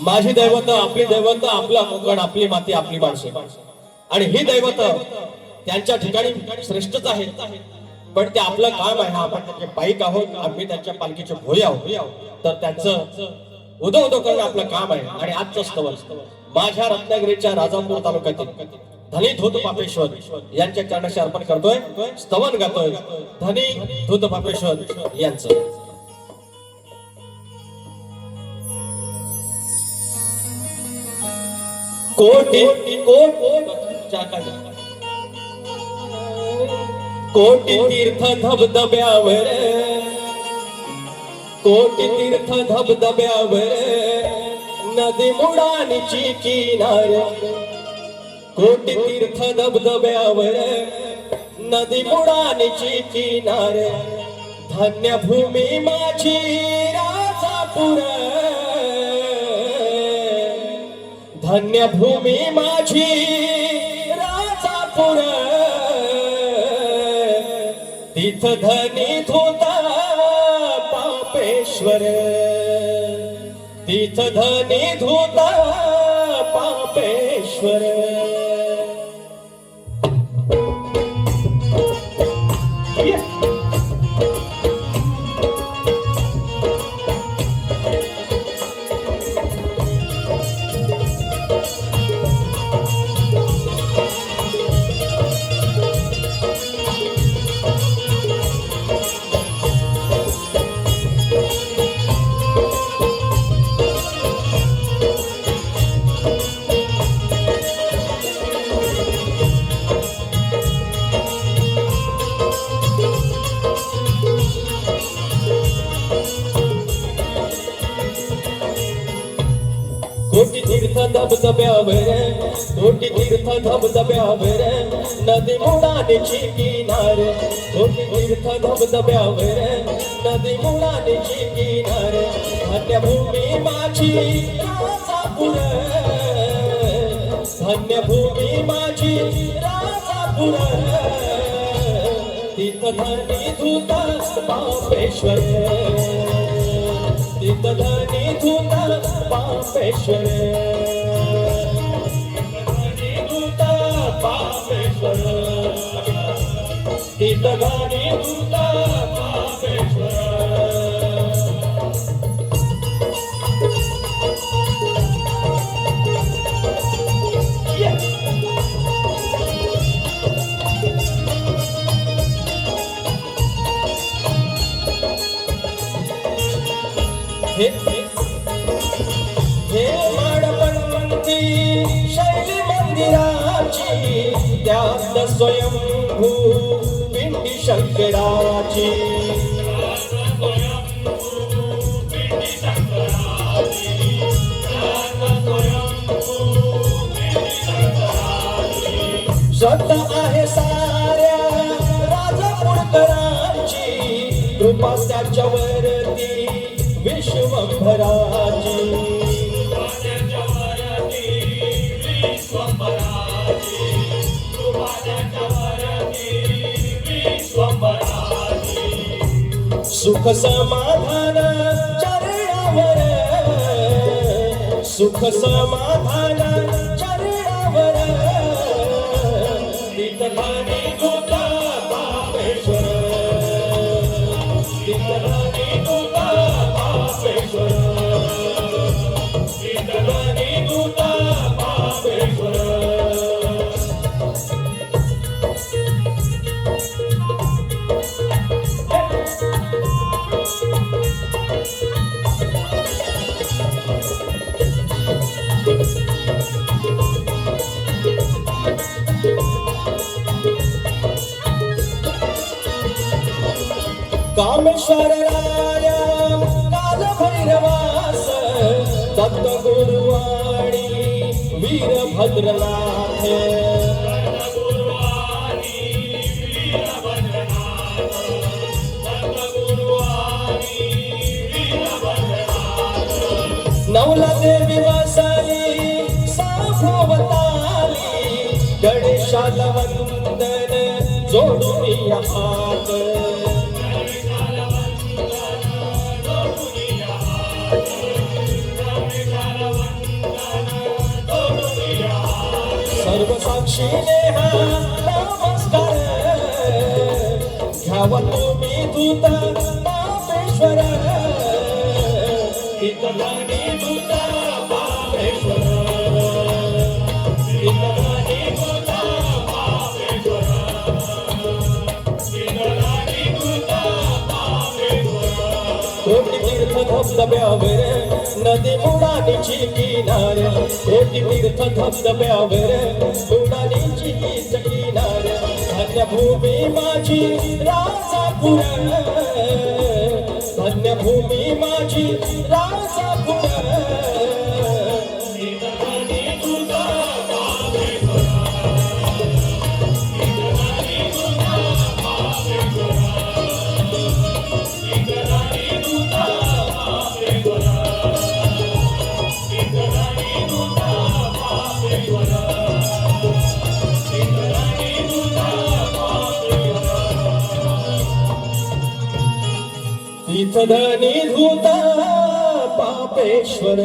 माझी दैवत, आपली दैवत, आपला कोकण, आपली माती, आपली माणसे. आणि ही दैवत त्यांच्या ठिकाणी श्रेष्ठच आहेत, पण ते आपलं काम आहे. आपण त्यांचे पाईक आहोत, आम्ही त्यांच्या पालखीचे भोई आहोत. तर त्यांचं उदो उदो करणं आपलं काम आहे. आणि आजचं स्तवन माझ्या रत्नागिरीच्या राजापूर तालुक्यातील धनी धूत पापेश्वर यांच्या चरणाशी अर्पण करतोय. स्तवन गातोय धनी धूत पापेश्वर यांचं. कोटी कोटी तीर्थ धबधब्यावर, कोटी तीर्थ धबधब्यावर नदी मुडानीची किनार. कोटी तीर्थ धबधब्यावर नदी मुडानीची किनार. धन्य भूमी माझी राजापूर, धन्य भूमी माझी राजापूर. तीर्थ धनी धूता पापेश्वर, तीर्थ धनी धूता पापेश्वर. कोटी तीर्थ धबधब्यावर, कोटी तीर्थ धबधब्यावर नदी मुडानीची किनार. कोटी तीर्थ धबधब्यावर नदी मुडानीची किनार. धन्य भूमी माझी राजापूर, धन्य भूमी माझी राजापूर. तीर्थ धनी धूता पापेश्वर, तीर्थ धनी धूता पापेश्वर. धूता पापेश्वर, तीर्थ धनी धूता पापेश्वर. हे माडपंथी शैली मंदिराची, त्यात स्वयंभू पिंडी शंकराची. श्रद्धा आहे साऱ्या राजापूरकरांची, कृपा त्याच्यावरती विश्वंभराची. सुख समाधान चरणावर, सुख समाधान चरणावर. तीर्थ धनी धूता पापेश्वर, तीर्थ धनी धूता पापेश्वर, तीर्थ धनी धूता पापेश्वर. कामेश्वर राया काल भैरवास, दत्त गुरुवाणी वीरभद्रनाथ. नवला देवी वसली साभोवताली, गणेशाला वंदन जोडून हात. साक्षीने हा नमस्कार घ्यावा तुम्ही दूत पापेश्वर हितवाणी दूत पापेश्वर हितवाणी दूत पापेश्वर हितवाणी दूत पापेश्वर कोटी तीर्थ धबधब्यावर नदी मुडानीची किनार कोटी तीर्थ धबधब्यावर मुडानीची किनार धन्य भूमी माझी राजापूर धन्य भूमी माझी राजापूर हितवाणी दूत पापेश्वर हितवाणी दूत पापेश्वर हितवाणी दूत पापेश्वर हितवाणी दूत पापेश्वर हितवाणी दूत पापेश्वर तीर्थधनी धूत पापेश्वर